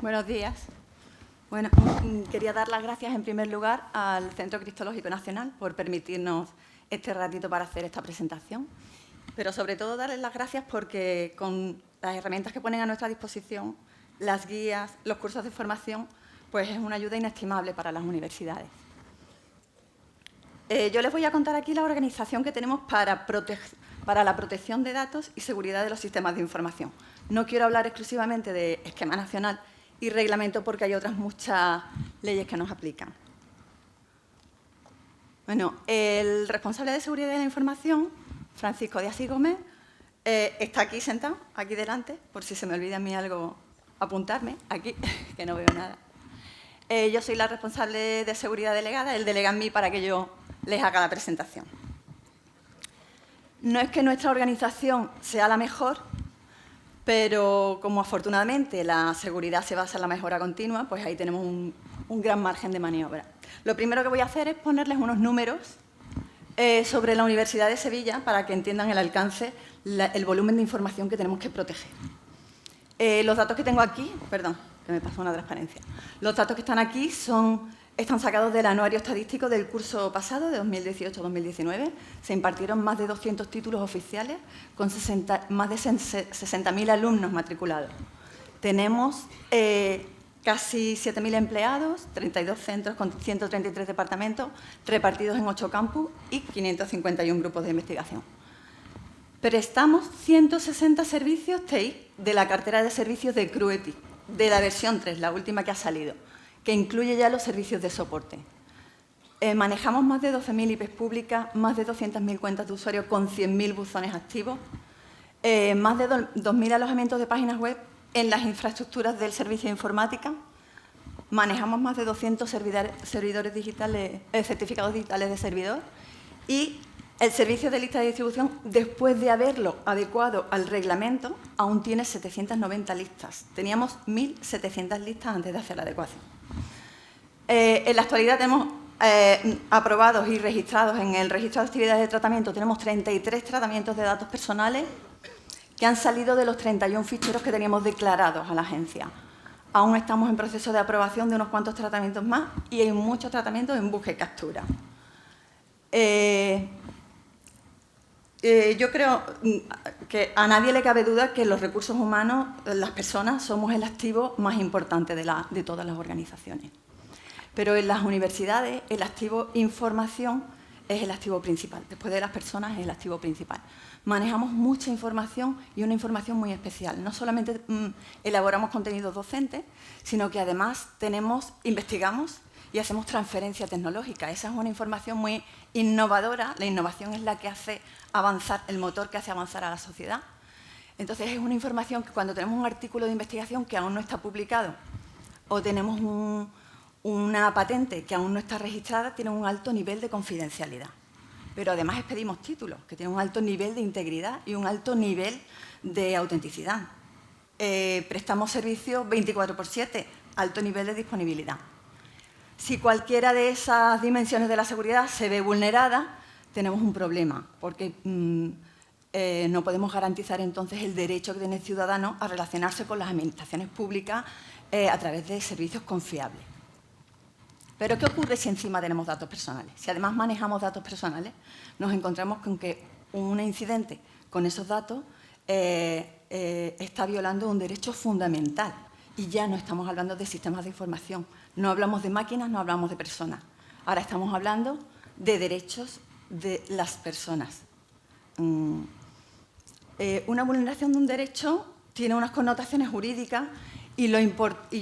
Buenos días. Bueno, quería dar las gracias en primer lugar al Centro Cristológico Nacional por permitirnos este ratito para hacer esta presentación, pero sobre todo darles las gracias porque con las herramientas que ponen a nuestra disposición, las guías, los cursos de formación, pues es una ayuda inestimable para las universidades. Yo les voy a contar aquí la organización que tenemos para la protección de datos y seguridad de los sistemas de información. No quiero hablar exclusivamente de esquema nacional y reglamento porque hay otras muchas leyes que nos aplican. Bueno, el responsable de seguridad de la información, Francisco Díaz y Gómez, está aquí sentado, aquí delante, por si se me olvida a mí algo, apuntarme, aquí, que no veo nada. Yo soy la responsable de seguridad delegada, él delega en mí para que yo les haga la presentación. No es que nuestra organización sea la mejor, pero como afortunadamente la seguridad se basa en la mejora continua, pues ahí tenemos un gran margen de maniobra. Lo primero que voy a hacer es ponerles unos números sobre la Universidad de Sevilla para que entiendan el alcance, el volumen de información que tenemos que proteger. Los datos que tengo aquí, perdón, que me pasó una transparencia. Los datos que están aquí están sacados del anuario estadístico del curso pasado, de 2018-2019. Se impartieron más de 200 títulos oficiales con más de 60.000 alumnos matriculados. Tenemos casi 7.000 empleados, 32 centros con 133 departamentos, repartidos en 8 campus y 551 grupos de investigación. Prestamos 160 servicios TI de la cartera de servicios de Crueti, de la versión 3, la última que ha salido, que incluye ya los servicios de soporte. Manejamos más de 12.000 IPs públicas, más de 200.000 cuentas de usuario con 100.000 buzones activos, más de 2.000 alojamientos de páginas web en las infraestructuras del servicio de informática, manejamos más de 200 servidores digitales, certificados digitales de servidor y el servicio de lista de distribución, después de haberlo adecuado al reglamento, aún tiene 790 listas. Teníamos 1.700 listas antes de hacer la adecuación. En la actualidad tenemos aprobados y registrados en el registro de actividades de tratamiento, tenemos 33 tratamientos de datos personales que han salido de los 31 ficheros que teníamos declarados a la agencia. Aún estamos en proceso de aprobación de unos cuantos tratamientos más y hay muchos tratamientos en búsqueda y captura. Yo creo que a nadie le cabe duda que los recursos humanos, las personas, somos el activo más importante de todas las organizaciones. Pero en las universidades el activo información es el activo principal. Después de las personas es el activo principal. Manejamos mucha información y una información muy especial. No solamente elaboramos contenidos docentes, sino que además investigamos y hacemos transferencia tecnológica. Esa es una información muy innovadora. La innovación es la que hace avanzar, el motor que hace avanzar a la sociedad. Entonces, es una información que cuando tenemos un artículo de investigación que aún no está publicado o tenemos una patente que aún no está registrada, tiene un alto nivel de confidencialidad. Pero además expedimos títulos que tienen un alto nivel de integridad y un alto nivel de autenticidad. Prestamos servicios 24/7, alto nivel de disponibilidad. Si cualquiera de esas dimensiones de la seguridad se ve vulnerada, tenemos un problema, porque no podemos garantizar entonces el derecho que tiene el ciudadano a relacionarse con las administraciones públicas a través de servicios confiables. Pero, ¿qué ocurre si encima tenemos datos personales? Si además manejamos datos personales, nos encontramos con que un incidente con esos datos está violando un derecho fundamental. Y ya no estamos hablando de sistemas de información. No hablamos de máquinas, no hablamos de personas. Ahora estamos hablando de derechos de las personas. Una vulneración de un derecho tiene unas connotaciones jurídicas y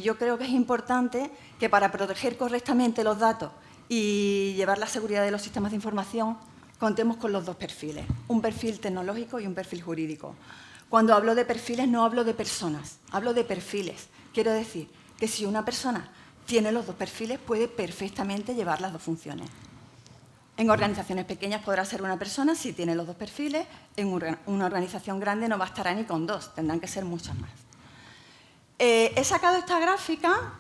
yo creo que es importante que para proteger correctamente los datos y llevar la seguridad de los sistemas de información contemos con los dos perfiles, un perfil tecnológico y un perfil jurídico. Cuando hablo de perfiles no hablo de personas, hablo de perfiles. Quiero decir que si una persona tiene los dos perfiles puede perfectamente llevar las dos funciones. En organizaciones pequeñas podrá ser una persona si tiene los dos perfiles, en una organización grande no bastará ni con dos, tendrán que ser muchas más. He sacado esta gráfica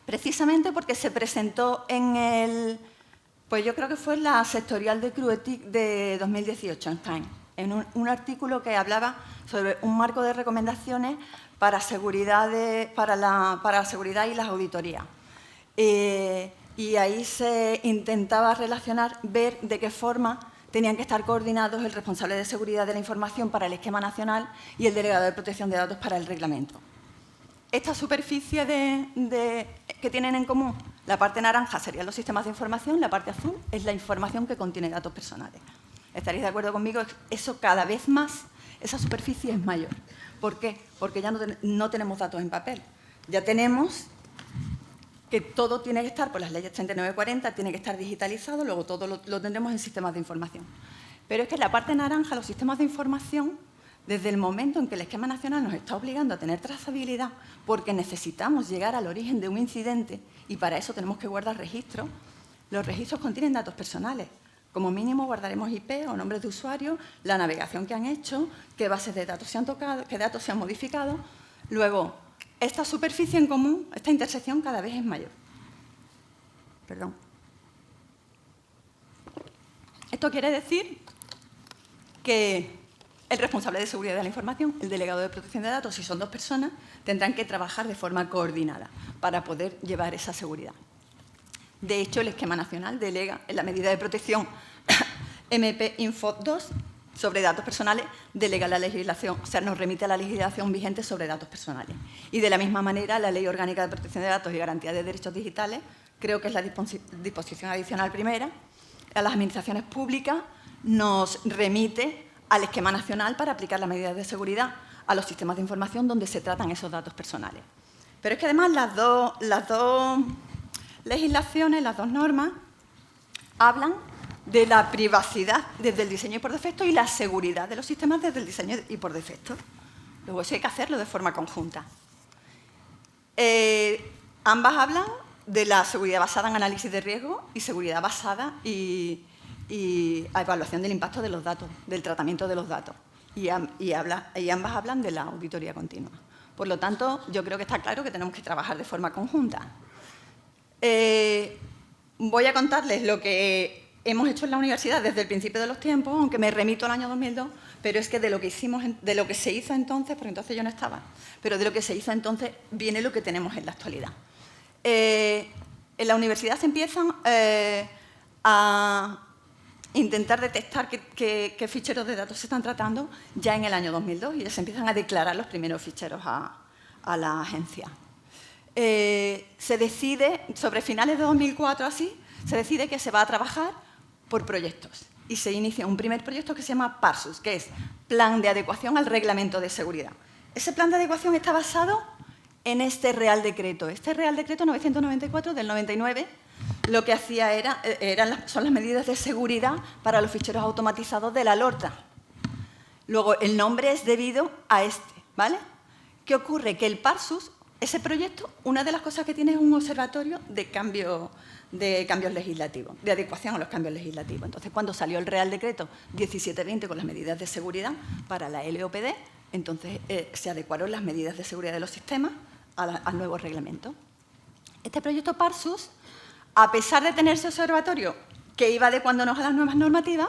precisamente porque se presentó en Pues yo creo que fue la sectorial de CRUETIC de 2018 en Time, en un artículo que hablaba sobre un marco de recomendaciones para seguridad, para la seguridad y las auditorías. Y ahí se intentaba relacionar, ver de qué forma tenían que estar coordinados el responsable de seguridad de la información para el esquema nacional y el delegado de protección de datos para el reglamento. Esta superficie que tienen en común, la parte naranja serían los sistemas de información, la parte azul es la información que contiene datos personales. ¿Estaréis de acuerdo conmigo? Eso cada vez más, esa superficie es mayor. ¿Por qué? Porque ya no tenemos datos en papel. Ya tenemos que todo tiene que estar, por las leyes 3940, tiene que estar digitalizado, luego todo lo tendremos en sistemas de información. Pero es que en la parte naranja, los sistemas de información, desde el momento en que el esquema nacional nos está obligando a tener trazabilidad, porque necesitamos llegar al origen de un incidente y para eso tenemos que guardar registros, los registros contienen datos personales. Como mínimo guardaremos IP o nombres de usuario, la navegación que han hecho, qué bases de datos se han tocado, qué datos se han modificado. Luego, esta superficie en común, esta intersección cada vez es mayor. Perdón. Esto quiere decir que el responsable de seguridad de la información, el delegado de protección de datos, si son dos personas, tendrán que trabajar de forma coordinada para poder llevar esa seguridad. De hecho, el esquema nacional delega en la medida de protección MP Info 2 sobre datos personales, delega la legislación, o sea, nos remite a la legislación vigente sobre datos personales. Y de la misma manera, la Ley Orgánica de Protección de Datos y Garantía de Derechos Digitales, creo que es la disposición adicional primera, a las administraciones públicas nos remite al esquema nacional para aplicar las medidas de seguridad a los sistemas de información donde se tratan esos datos personales. Pero es que además las dos legislaciones, las dos normas, hablan de la privacidad desde el diseño y por defecto y la seguridad de los sistemas desde el diseño y por defecto. Luego eso hay que hacerlo de forma conjunta. Ambas hablan de la seguridad basada en análisis de riesgo y seguridad basada y evaluación del impacto de los datos, del tratamiento de los datos. Y ambas hablan de la auditoría continua. Por lo tanto, yo creo que está claro que tenemos que trabajar de forma conjunta. Voy a contarles lo que hemos hecho en la universidad desde el principio de los tiempos, aunque me remito al año 2002, pero es que de lo que se hizo entonces, porque entonces yo no estaba, pero de lo que se hizo entonces viene lo que tenemos en la actualidad. En la universidad se empiezan a intentar detectar qué ficheros de datos se están tratando ya en el año 2002 y ya se empiezan a declarar los primeros ficheros a la agencia. Se decide, sobre finales de 2004 así, se decide que se va a trabajar por proyectos y se inicia un primer proyecto que se llama PARSUS, que es Plan de Adecuación al Reglamento de Seguridad. Ese plan de adecuación está basado en este Real Decreto. Este Real Decreto 994 del 99 lo que hacía son las medidas de seguridad para los ficheros automatizados de la LORTA. Luego, el nombre es debido a este, ¿vale? ¿Qué ocurre? Que el PARSUS, ese proyecto, una de las cosas que tiene es un observatorio de cambios legislativos, de adecuación a los cambios legislativos. Entonces, cuando salió el Real Decreto 1720 con las medidas de seguridad para la LOPD, entonces se adecuaron las medidas de seguridad de los sistemas al nuevo reglamento. Este proyecto PARSUS, a pesar de tener ese observatorio que iba adecuándonos a las nuevas normativas,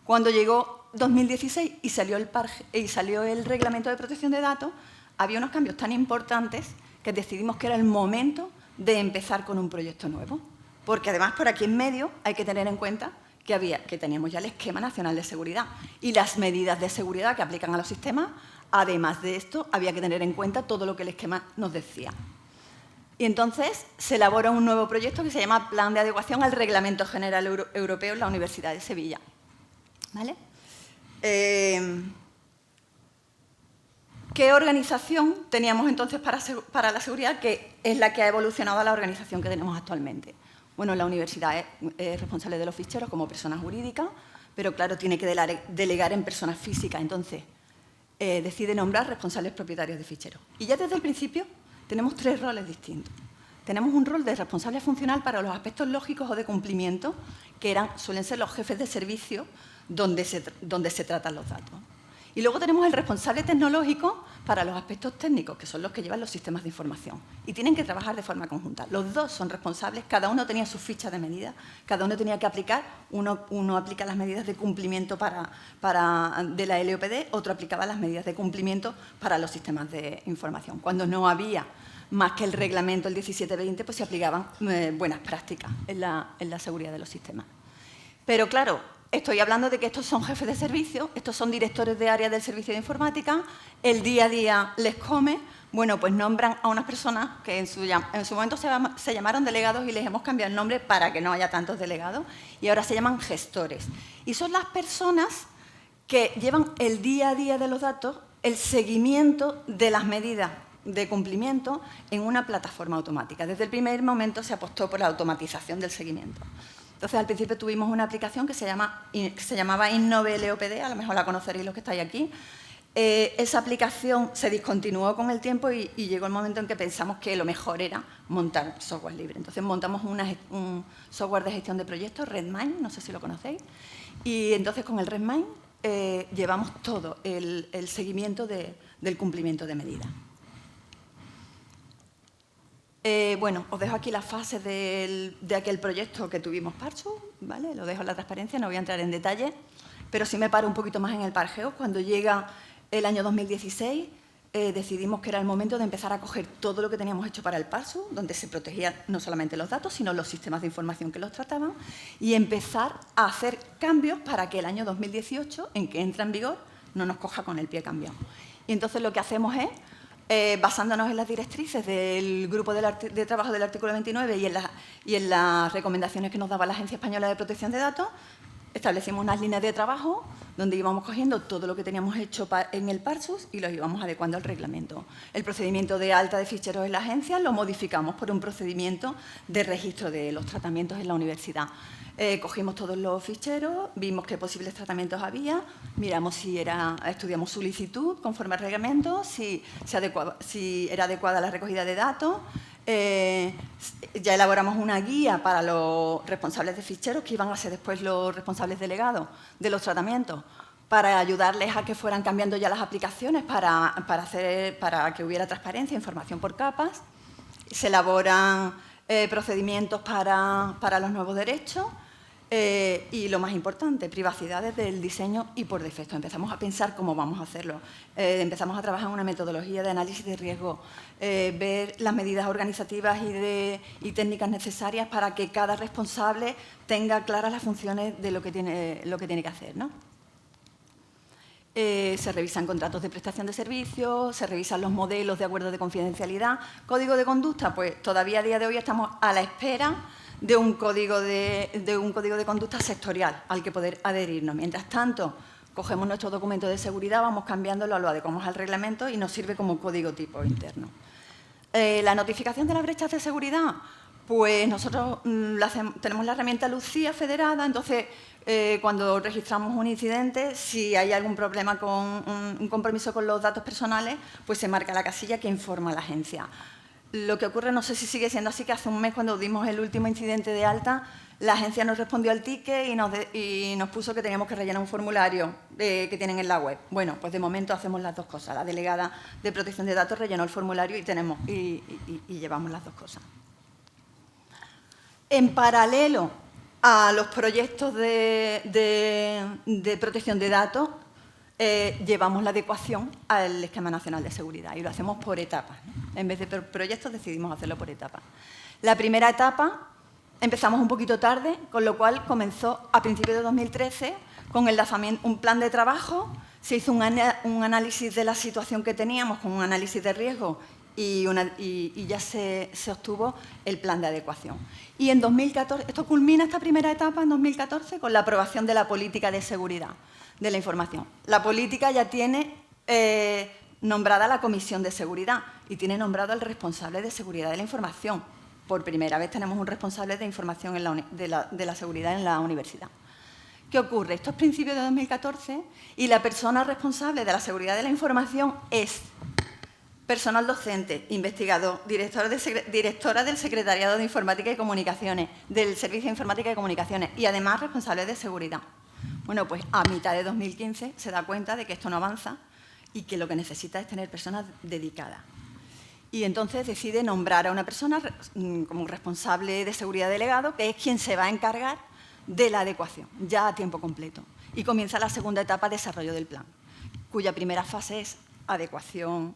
cuando llegó 2016 y salió el Reglamento de Protección de Datos, había unos cambios tan importantes que decidimos que era el momento de empezar con un proyecto nuevo. Porque además, por aquí en medio, hay que tener en cuenta que teníamos ya el Esquema Nacional de Seguridad y las medidas de seguridad que aplican a los sistemas. Además de esto, había que tener en cuenta todo lo que el esquema nos decía. Y entonces se elabora un nuevo proyecto que se llama Plan de Adecuación al Reglamento General Europeo en la Universidad de Sevilla. ¿Vale? ¿Qué organización teníamos entonces para la seguridad, que es la que ha evolucionado a la organización que tenemos actualmente? Bueno, la universidad es responsable de los ficheros como persona jurídica, pero claro, tiene que delegar en personas físicas. Entonces, decide nombrar responsables propietarios de ficheros. Y ya desde el principio tenemos tres roles distintos. Tenemos un rol de responsable funcional para los aspectos lógicos o de cumplimiento, que suelen ser los jefes de servicio donde se tratan los datos. Y luego tenemos el responsable tecnológico para los aspectos técnicos, que son los que llevan los sistemas de información. Y tienen que trabajar de forma conjunta. Los dos son responsables, cada uno tenía sus fichas de medida, cada uno tenía que aplicar, uno aplica las medidas de cumplimiento de la LOPD, otro aplicaba las medidas de cumplimiento para los sistemas de información. Cuando no había más que el reglamento, el 1720, pues se aplicaban buenas prácticas en la seguridad de los sistemas. Pero claro, estoy hablando de que estos son jefes de servicio, estos son directores de área del servicio de informática, el día a día les come. Bueno, pues nombran a unas personas que en su momento se llamaron delegados y les hemos cambiado el nombre para que no haya tantos delegados, y ahora se llaman gestores. Y son las personas que llevan el día a día de los datos, el seguimiento de las medidas de cumplimiento en una plataforma automática. Desde el primer momento se apostó por la automatización del seguimiento. Entonces, al principio tuvimos una aplicación que se llamaba Innove LOPD, a lo mejor la conoceréis los que estáis aquí. Esa aplicación se discontinuó con el tiempo y llegó el momento en que pensamos que lo mejor era montar software libre. Entonces, montamos un software de gestión de proyectos, Redmine, no sé si lo conocéis, y entonces con el Redmine llevamos todo el seguimiento del cumplimiento de medidas. Bueno, os dejo aquí las fases de aquel proyecto que tuvimos Parchus, ¿vale? Lo dejo en la transparencia, no voy a entrar en detalle, pero sí me paro un poquito más en el pargeo. Cuando llega el año 2016, decidimos que era el momento de empezar a coger todo lo que teníamos hecho para el Parchus, donde se protegían no solamente los datos, sino los sistemas de información que los trataban, y empezar a hacer cambios para que el año 2018, en que entra en vigor, no nos coja con el pie cambiado. Y entonces lo que hacemos es, basándonos en las directrices del grupo de trabajo del artículo 29 y en las recomendaciones que nos daba la Agencia Española de Protección de Datos, establecimos unas líneas de trabajo donde íbamos cogiendo todo lo que teníamos hecho en el Parchus y los íbamos adecuando al reglamento. El procedimiento de alta de ficheros en la agencia lo modificamos por un procedimiento de registro de los tratamientos en la universidad. Cogimos todos los ficheros, vimos qué posibles tratamientos había, miramos estudiamos su licitud conforme al reglamento, si era adecuada la recogida de datos. Ya elaboramos una guía para los responsables de ficheros, que iban a ser después los responsables delegados de los tratamientos, para ayudarles a que fueran cambiando ya las aplicaciones para que hubiera transparencia, información por capas. Se elaboran procedimientos para los nuevos derechos y, lo más importante, privacidad desde el diseño y por defecto. Empezamos a pensar cómo vamos a hacerlo. Empezamos a trabajar en una metodología de análisis de riesgo, ver las medidas organizativas y técnicas necesarias para que cada responsable tenga claras las funciones de lo que tiene que hacer, ¿no? Se revisan contratos de prestación de servicios, se revisan los modelos de acuerdo de confidencialidad. Código de conducta, pues todavía a día de hoy estamos a la espera de un código de conducta sectorial al que poder adherirnos. Mientras tanto, cogemos nuestro documento de seguridad, vamos cambiándolo, lo adecuamos al reglamento y nos sirve como código tipo interno. La notificación de las brechas de seguridad, pues nosotros tenemos la herramienta Lucía federada, entonces cuando registramos un incidente, si hay algún problema con un compromiso con los datos personales, pues se marca la casilla que informa a la agencia. Lo que ocurre, no sé si sigue siendo así, que hace un mes, cuando dimos el último incidente de alta, la agencia nos respondió al ticket y nos puso que teníamos que rellenar un formulario que tienen en la web. Bueno, pues de momento hacemos las dos cosas. La delegada de protección de datos rellenó el formulario y llevamos las dos cosas. En paralelo a los proyectos de protección de datos, llevamos la adecuación al Esquema Nacional de Seguridad y lo hacemos por etapas, ¿no? En vez de por proyectos decidimos hacerlo por etapas. La primera etapa empezamos un poquito tarde, con lo cual comenzó a principios de 2013 con un plan de trabajo, se hizo un análisis de la situación que teníamos con un análisis de riesgo y ya se obtuvo el plan de adecuación. Y en 2014, esto culmina esta primera etapa en 2014 con la aprobación de la política de seguridad de la información. La política ya tiene nombrada la Comisión de Seguridad y tiene nombrado al responsable de seguridad de la información. Por primera vez tenemos un responsable de información de la seguridad en la universidad. ¿Qué ocurre? Esto es principios de 2014 y la persona responsable de la seguridad de la información es personal docente, investigador, directora del Secretariado de Informática y Comunicaciones, del Servicio de Informática y Comunicaciones y además responsable de seguridad. Bueno, pues a mitad de 2015 se da cuenta de que esto no avanza y que lo que necesita es tener personas dedicadas. Y entonces decide nombrar a una persona como responsable de seguridad delegado, que es quien se va a encargar de la adecuación, ya a tiempo completo. Y comienza la segunda etapa de desarrollo del plan, cuya primera fase es adecuación.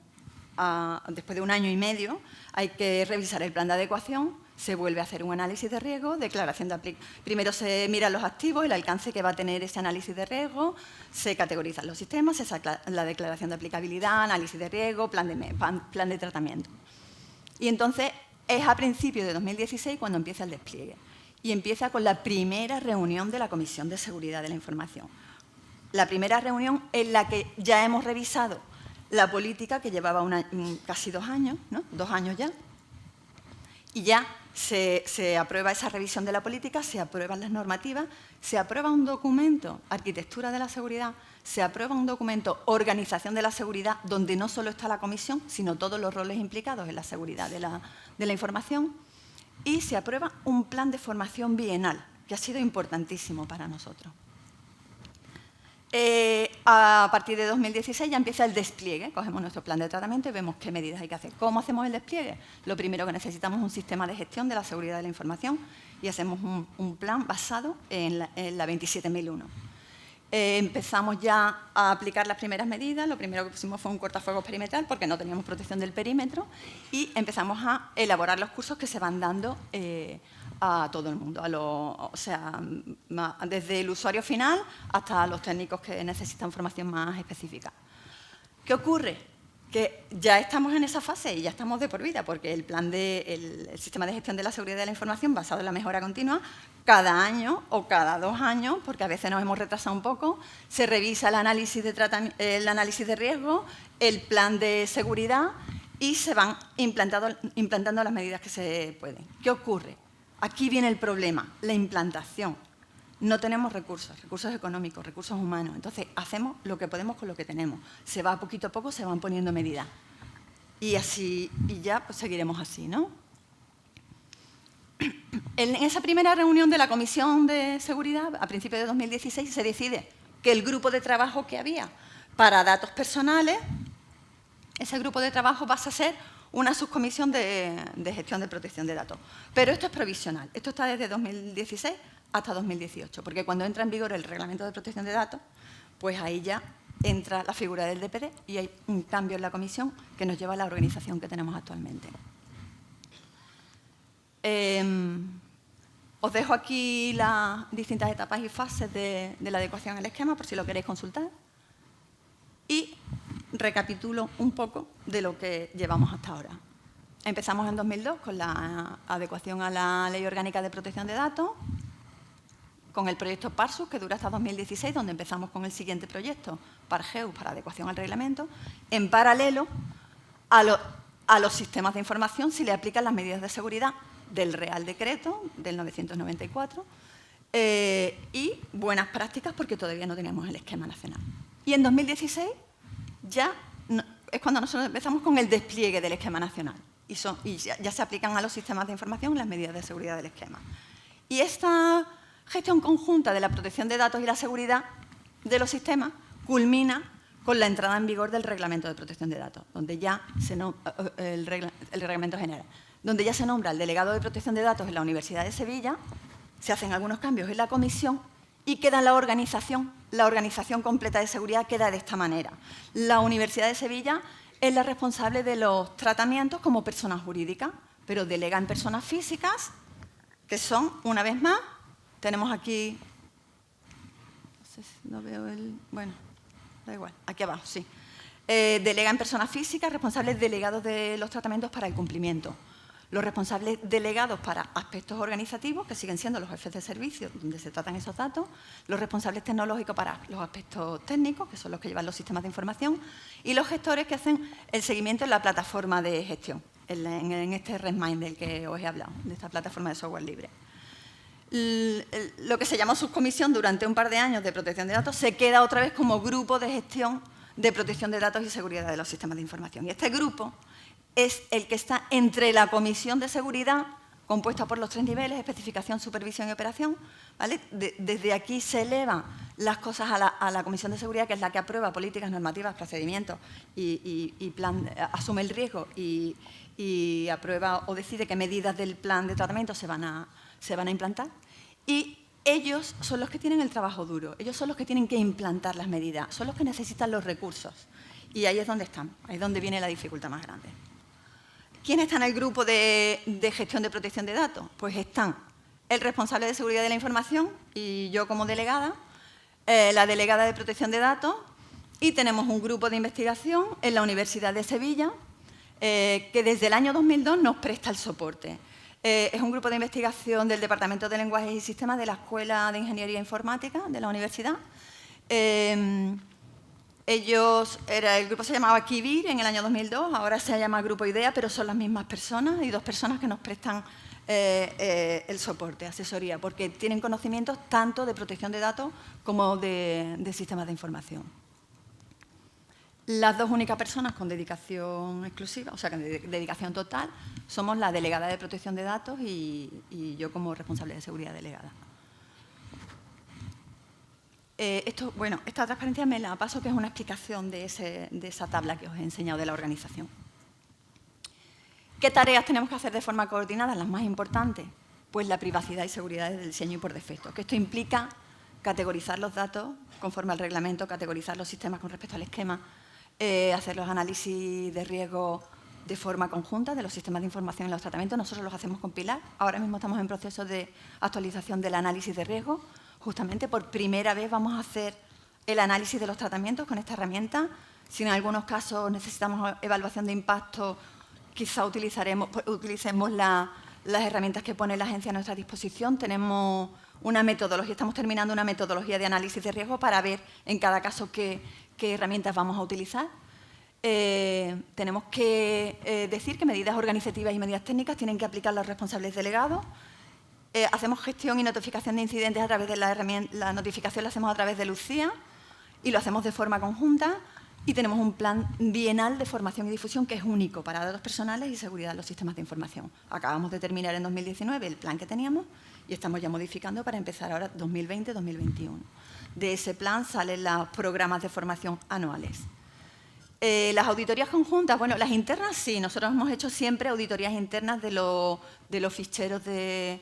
Después de 1 año y medio hay que revisar el plan de adecuación, se vuelve a hacer un análisis de riesgo, declaración de aplicación. Primero se miran los activos, el alcance que va a tener ese análisis de riesgo, se categorizan los sistemas, se saca la declaración de aplicabilidad, análisis de riesgo, plan de tratamiento. Y entonces es a principios de 2016 cuando empieza el despliegue. Y empieza con la primera reunión de la Comisión de Seguridad de la Información. La primera reunión en la que ya hemos revisado la política, que llevaba casi 2 años, ¿no? 2 años ya, y ya se aprueba esa revisión de la política, se aprueban las normativas, se aprueba un documento, arquitectura de la seguridad, se aprueba un documento, organización de la seguridad, donde no solo está la comisión, sino todos los roles implicados en la seguridad de la información, y se aprueba un plan de formación bienal, que ha sido importantísimo para nosotros. A partir de 2016 ya empieza el despliegue, cogemos nuestro plan de tratamiento y vemos qué medidas hay que hacer. ¿Cómo hacemos el despliegue? Lo primero que necesitamos es un sistema de gestión de la seguridad de la información y hacemos un plan basado en la 27001. Empezamos ya a aplicar las primeras medidas. Lo primero que pusimos fue un cortafuegos perimetral porque no teníamos protección del perímetro y empezamos a elaborar los cursos que se van dando a todo el mundo, o sea, desde el usuario final hasta los técnicos que necesitan formación más específica. ¿Qué ocurre? Que ya estamos en esa fase y ya estamos de por vida, porque el sistema de gestión de la seguridad de la información basado en la mejora continua, cada año o cada 2 años, porque a veces nos hemos retrasado un poco, se revisa el análisis de riesgo, el plan de seguridad y se van implantando las medidas que se pueden. ¿Qué ocurre? Aquí viene el problema, la implantación. No tenemos recursos económicos, recursos humanos. Entonces, hacemos lo que podemos con lo que tenemos. Se va poquito a poco, se van poniendo medidas. Y así, y ya pues, seguiremos así, ¿no? En esa primera reunión de la Comisión de Seguridad, a principios de 2016, se decide que el grupo de trabajo que había para datos personales, ese grupo de trabajo pasa a ser una subcomisión de gestión de protección de datos. Pero esto es provisional. Esto está desde 2016 hasta 2018, porque cuando entra en vigor el Reglamento de Protección de Datos, pues ahí ya entra la figura del DPD y hay un cambio en la comisión que nos lleva a la organización que tenemos actualmente. Os dejo aquí las distintas etapas y fases de la adecuación al esquema, por si lo queréis consultar. Y recapitulo un poco de lo que llevamos hasta ahora. Empezamos en 2002 con la adecuación a la Ley Orgánica de Protección de Datos, con el proyecto PARSUS, que dura hasta 2016, donde empezamos con el siguiente proyecto, PARGEUS, para adecuación al reglamento. En paralelo, a los sistemas de información se le aplican las medidas de seguridad del Real Decreto del 994 y buenas prácticas, porque todavía no teníamos el esquema nacional. Y en 2016 ya es cuando nosotros empezamos con el despliegue del esquema nacional y ya se aplican a los sistemas de información las medidas de seguridad del esquema. Y esta gestión conjunta de la protección de datos y la seguridad de los sistemas culmina con la entrada en vigor del Reglamento de Protección de Datos, donde ya el Reglamento General, donde ya se nombra el delegado de protección de datos en la Universidad de Sevilla, se hacen algunos cambios en la comisión y queda la organización completa de seguridad queda de esta manera. La Universidad de Sevilla es la responsable de los tratamientos como persona jurídica, pero delega en personas físicas, que son, una vez más, tenemos aquí, no sé si no veo bueno, da igual, aquí abajo, sí. Delega en personas físicas, responsables delegados de los tratamientos para el cumplimiento. Los responsables delegados para aspectos organizativos, que siguen siendo los jefes de servicio, donde se tratan esos datos, los responsables tecnológicos para los aspectos técnicos, que son los que llevan los sistemas de información, y los gestores que hacen el seguimiento en la plataforma de gestión, en este RedMind del que os he hablado, de esta plataforma de software libre. Lo que se llamó subcomisión durante un par de años de protección de datos se queda otra vez como grupo de gestión de protección de datos y seguridad de los sistemas de información. Y este grupo es el que está entre la Comisión de Seguridad compuesta por los 3 niveles, especificación, supervisión y operación, ¿vale? Desde aquí se elevan las cosas a la Comisión de Seguridad, que es la que aprueba políticas, normativas, procedimientos y asume el riesgo y aprueba o decide qué medidas del plan de tratamiento se van a implantar. Y ellos son los que tienen el trabajo duro, ellos son los que tienen que implantar las medidas, son los que necesitan los recursos. Y ahí es donde están, ahí es donde viene la dificultad más grande. ¿Quién está en el grupo de gestión de protección de datos? Pues están el responsable de seguridad de la información y yo como delegada, la delegada de protección de datos, y tenemos un grupo de investigación en la Universidad de Sevilla que desde el año 2002 nos presta el soporte. Es un grupo de investigación del Departamento de Lenguajes y Sistemas de la Escuela de Ingeniería Informática de la universidad. El grupo se llamaba Kibir en el año 2002, ahora se llama Grupo IDEA, pero son las mismas personas y 2 personas que nos prestan el soporte, asesoría, porque tienen conocimientos tanto de protección de datos como de sistemas de información. Las 2 únicas personas con dedicación exclusiva, o sea, con dedicación total, somos la delegada de protección de datos y yo como responsable de seguridad delegada. Esta transparencia me la paso, que es una explicación de esa tabla que os he enseñado de la organización. ¿Qué tareas tenemos que hacer de forma coordinada? Las más importantes, pues la privacidad y seguridad del diseño y por defecto, que esto implica categorizar los datos conforme al reglamento, categorizar los sistemas con respecto al esquema, hacer los análisis de riesgo de forma conjunta de los sistemas de información y los tratamientos. Nosotros los hacemos con Pilar. Ahora mismo estamos en proceso de actualización del análisis de riesgo. Justamente por primera vez vamos a hacer el análisis de los tratamientos con esta herramienta. Si en algunos casos necesitamos evaluación de impacto, quizá utilicemos las herramientas que pone la agencia a nuestra disposición. Tenemos una metodología, estamos terminando una metodología de análisis de riesgo para ver en cada caso qué herramientas vamos a utilizar. Tenemos que decir que medidas organizativas y medidas técnicas tienen que aplicar los responsables delegados. Hacemos gestión y notificación de incidentes a través de la herramienta. La notificación la hacemos a través de Lucía y lo hacemos de forma conjunta. Y tenemos un plan bienal de formación y difusión que es único para datos personales y seguridad de los sistemas de información. Acabamos de terminar en 2019 el plan que teníamos y estamos ya modificando para empezar ahora 2020-2021. De ese plan salen los programas de formación anuales. Las auditorías conjuntas, bueno, las internas sí, nosotros hemos hecho siempre auditorías internas de los ficheros de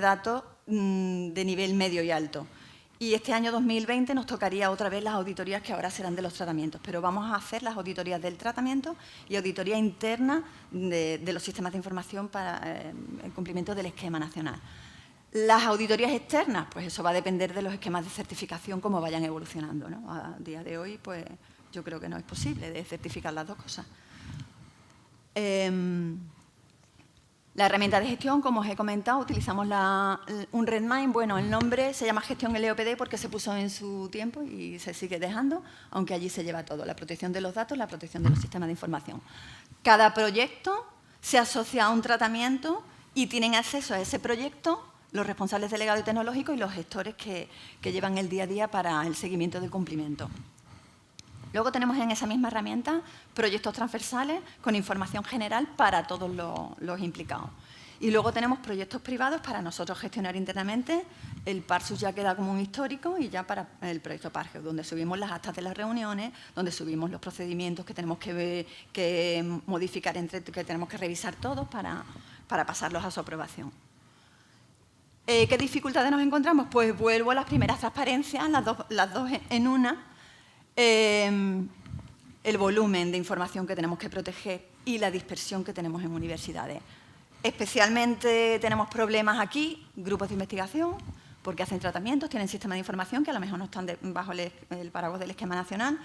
datos de nivel medio y alto. Y este año 2020 nos tocaría otra vez las auditorías que ahora serán de los tratamientos, pero vamos a hacer las auditorías del tratamiento y auditoría interna de los sistemas de información para el cumplimiento del esquema nacional. Las auditorías externas, pues eso va a depender de los esquemas de certificación, cómo vayan evolucionando, ¿no? A día de hoy, pues yo creo que no es posible de certificar las 2 cosas. La herramienta de gestión, como os he comentado, utilizamos un Redmine. Bueno, el nombre se llama Gestión LOPD porque se puso en su tiempo y se sigue dejando, aunque allí se lleva todo, la protección de los datos, la protección de los sistemas de información. Cada proyecto se asocia a un tratamiento y tienen acceso a ese proyecto los responsables delegados y tecnológicos y los gestores que llevan el día a día para el seguimiento del cumplimiento. Luego tenemos en esa misma herramienta proyectos transversales con información general para todos los implicados. Y luego tenemos proyectos privados para nosotros gestionar internamente. El Parsus ya queda como un histórico y ya para el proyecto Pargeo, donde subimos las actas de las reuniones, donde subimos los procedimientos que tenemos que modificar, que tenemos que revisar todos para pasarlos a su aprobación. ¿Qué dificultades nos encontramos? Pues vuelvo a las primeras transparencias, las dos en una. El volumen de información que tenemos que proteger y la dispersión que tenemos en universidades. Especialmente tenemos problemas aquí, grupos de investigación, porque hacen tratamientos, tienen sistemas de información que a lo mejor no están bajo el paraguas del esquema nacional,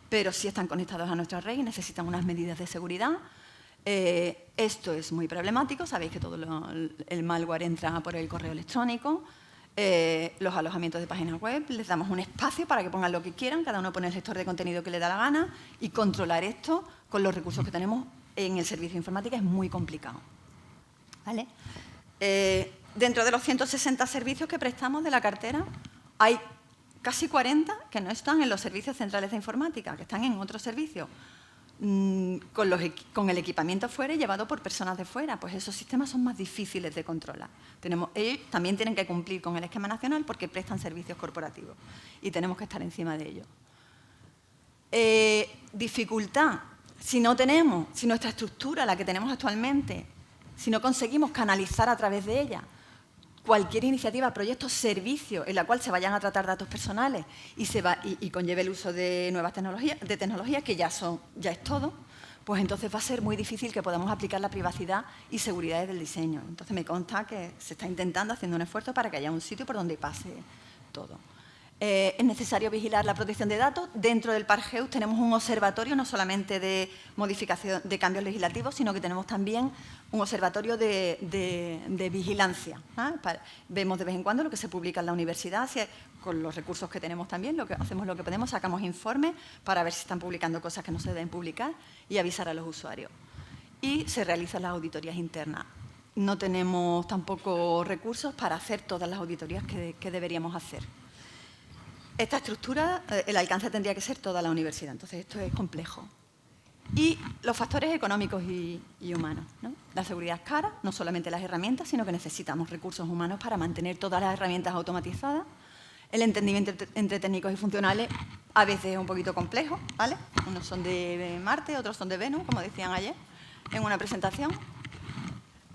pero sí están conectados a nuestra red y necesitan unas medidas de seguridad. Esto es muy problemático, sabéis que todo el malware entra por el correo electrónico. Los alojamientos de páginas web, les damos un espacio para que pongan lo que quieran, cada uno pone el gestor de contenido que le da la gana y controlar esto con los recursos que tenemos en el servicio de informática es muy complicado. ¿Vale? Dentro de los 160 servicios que prestamos de la cartera, hay casi 40 que no están en los servicios centrales de informática, que están en otros servicios. con el equipamiento fuera y llevado por personas de fuera. Pues esos sistemas son más difíciles de controlar. Ellos también tienen que cumplir con el esquema nacional porque prestan servicios corporativos y tenemos que estar encima de ellos. Dificultad. Si nuestra estructura, la que tenemos actualmente, si no conseguimos canalizar a través de ella cualquier iniciativa, proyecto, servicio en la cual se vayan a tratar datos personales y conlleve el uso de nuevas tecnologías, que ya es todo, pues entonces va a ser muy difícil que podamos aplicar la privacidad y seguridad del diseño. Entonces me consta que se está intentando, haciendo un esfuerzo para que haya un sitio por donde pase todo. Es necesario vigilar la protección de datos. Dentro del Pargeus tenemos un observatorio no solamente de modificación de cambios legislativos, sino que tenemos también un observatorio de vigilancia. Vemos de vez en cuando lo que se publica en la universidad, con los recursos que tenemos también, hacemos lo que podemos, sacamos informes para ver si están publicando cosas que no se deben publicar y avisar a los usuarios. Y se realizan las auditorías internas. No tenemos tampoco recursos para hacer todas las auditorías que deberíamos hacer. Esta estructura, el alcance tendría que ser toda la universidad, entonces esto es complejo. Y los factores económicos y humanos, ¿no? La seguridad es cara, no solamente las herramientas, sino que necesitamos recursos humanos para mantener todas las herramientas automatizadas. El entendimiento entre técnicos y funcionales a veces es un poquito complejo, ¿vale? Unos son de Marte, otros son de Venus, como decían ayer en una presentación.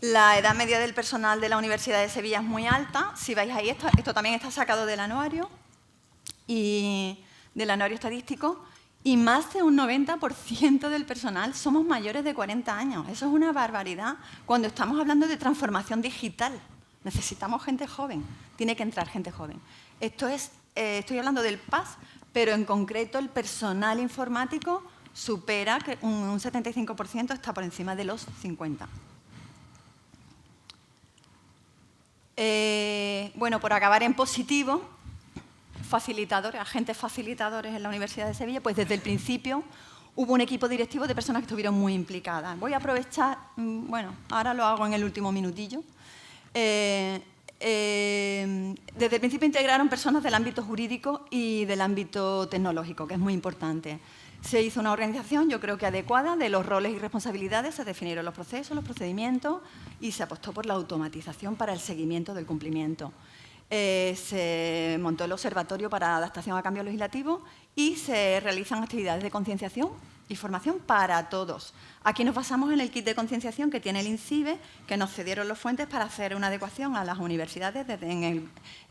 La edad media del personal de la Universidad de Sevilla es muy alta. Si vais ahí, esto también está sacado del anuario y del anuario estadístico, y más de un 90% del personal somos mayores de 40 años. Eso es una barbaridad cuando estamos hablando de transformación digital. Necesitamos gente joven, tiene que entrar gente joven. Estoy hablando del PAS, pero en concreto el personal informático supera que un 75% está por encima de los 50. Bueno, por acabar en positivo, agentes facilitadores en la Universidad de Sevilla, pues desde el principio hubo un equipo directivo de personas que estuvieron muy implicadas. Voy a aprovechar, bueno, ahora lo hago en el último minutillo. Desde el principio integraron personas del ámbito jurídico y del ámbito tecnológico, que es muy importante. Se hizo una organización, yo creo que adecuada, de los roles y responsabilidades, se definieron los procesos, los procedimientos y se apostó por la automatización para el seguimiento del cumplimiento. Se montó el Observatorio para Adaptación a Cambios Legislativos y se realizan actividades de concienciación y formación para todos. Aquí nos basamos en el kit de concienciación que tiene el INCIBE, que nos cedieron los fuentes para hacer una adecuación a las universidades.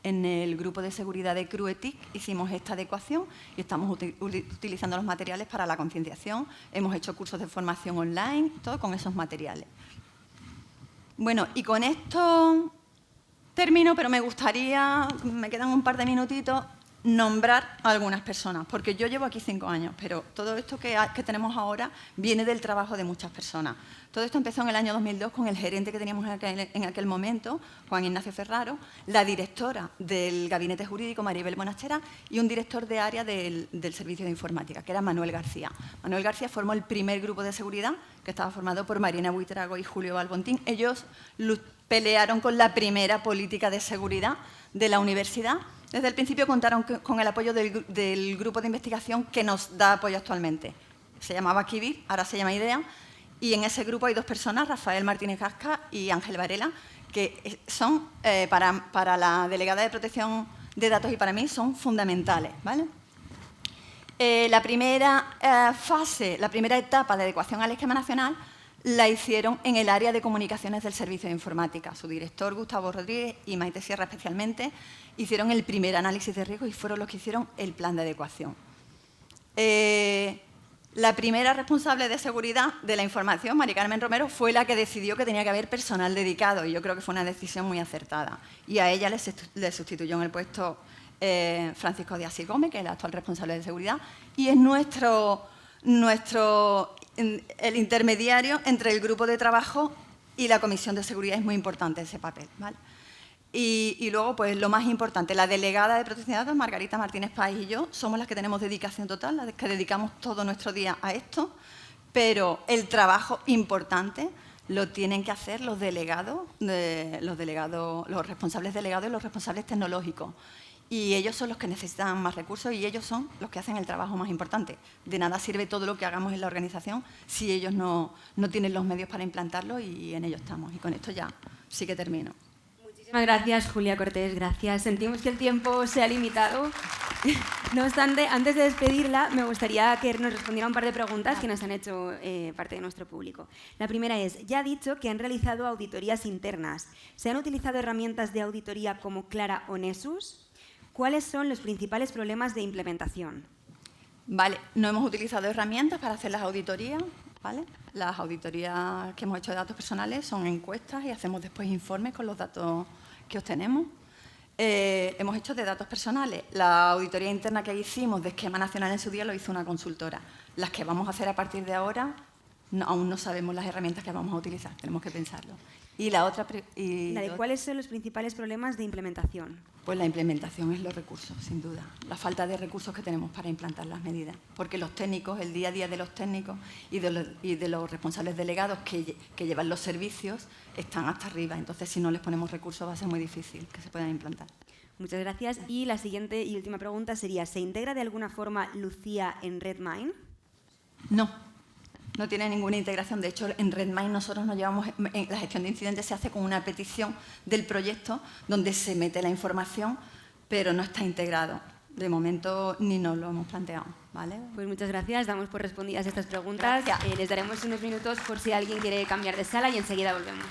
En el grupo de seguridad de CRUETIC hicimos esta adecuación y estamos utilizando los materiales para la concienciación. Hemos hecho cursos de formación online, todo con esos materiales. Bueno, y con esto termino, pero me gustaría, me quedan un par de minutitos, nombrar a algunas personas, porque yo llevo aquí 5 años, pero todo esto que tenemos ahora viene del trabajo de muchas personas. Todo esto empezó en el año 2002 con el gerente que teníamos en aquel momento, Juan Ignacio Ferraro, la directora del gabinete jurídico, Maribel Bonastera, y un director de área del servicio de informática, que era Manuel García. Manuel García formó el primer grupo de seguridad, que estaba formado por Marina Buitrago y Julio Balbontín. Ellos pelearon con la primera política de seguridad de la universidad. Desde el principio contaron con el apoyo del grupo de investigación que nos da apoyo actualmente. Se llamaba Kibir, ahora se llama IDEA, y en ese grupo hay 2 personas, Rafael Martínez Gasca y Ángel Varela, que son, para la delegada de protección de datos y para mí, son fundamentales, ¿vale? La primera fase, la primera etapa de adecuación al esquema nacional la hicieron en el área de comunicaciones del Servicio de Informática. Su director, Gustavo Rodríguez, y Maite Sierra especialmente, hicieron el primer análisis de riesgos y fueron los que hicieron el plan de adecuación. La primera responsable de seguridad de la información, Mari Carmen Romero, fue la que decidió que tenía que haber personal dedicado y yo creo que fue una decisión muy acertada. Y a ella le sustituyó en el puesto Francisco de Asís Gómez, que es el actual responsable de seguridad, y es el intermediario entre el grupo de trabajo y la Comisión de Seguridad. Es muy importante ese papel, ¿vale? Y luego, pues lo más importante, la delegada de protección de datos, Margarita Martínez Páez, y yo, somos las que tenemos dedicación total, las que dedicamos todo nuestro día a esto, pero el trabajo importante lo tienen que hacer los delegados, los responsables delegados y los responsables tecnológicos. y ellos son los que necesitan más recursos y ellos son los que hacen el trabajo más importante. De nada sirve todo lo que hagamos en la organización si ellos no tienen los medios para implantarlo, y en ello estamos. Y con esto ya sí que termino. Muchísimas gracias, Julia Cortés, gracias. Sentimos que el tiempo se ha limitado. No obstante, antes de despedirla, me gustaría que nos respondiera un par de preguntas que nos han hecho parte de nuestro público. La primera es, ya ha dicho que han realizado auditorías internas. ¿Se han utilizado herramientas de auditoría como Clara o Nessus? ¿Cuáles son los principales problemas de implementación? Vale, no hemos utilizado herramientas para hacer las auditorías, ¿vale? Las auditorías que hemos hecho de datos personales son encuestas y hacemos después informes con los datos que obtenemos. Hemos hecho de datos personales. La auditoría interna que hicimos de esquema nacional en su día lo hizo una consultora. Las que vamos a hacer a partir de ahora, aún no sabemos las herramientas que vamos a utilizar, tenemos que pensarlo. Y la otra... ¿Cuáles son los principales problemas de implementación? Pues la implementación es los recursos, sin duda. La falta de recursos que tenemos para implantar las medidas. Porque los técnicos, el día a día de los técnicos y de los responsables delegados que llevan los servicios están hasta arriba. Entonces, si no les ponemos recursos, va a ser muy difícil que se puedan implantar. Muchas gracias. Y la siguiente y última pregunta sería, ¿se integra de alguna forma Lucía en Redmine? No. No tiene ninguna integración. De hecho, en Redmine nosotros nos llevamos... La gestión de incidentes se hace con una petición del proyecto donde se mete la información, pero no está integrado. De momento ni nos lo hemos planteado, ¿vale? Pues muchas gracias. Damos por respondidas estas preguntas. Les daremos unos minutos por si alguien quiere cambiar de sala y enseguida volvemos.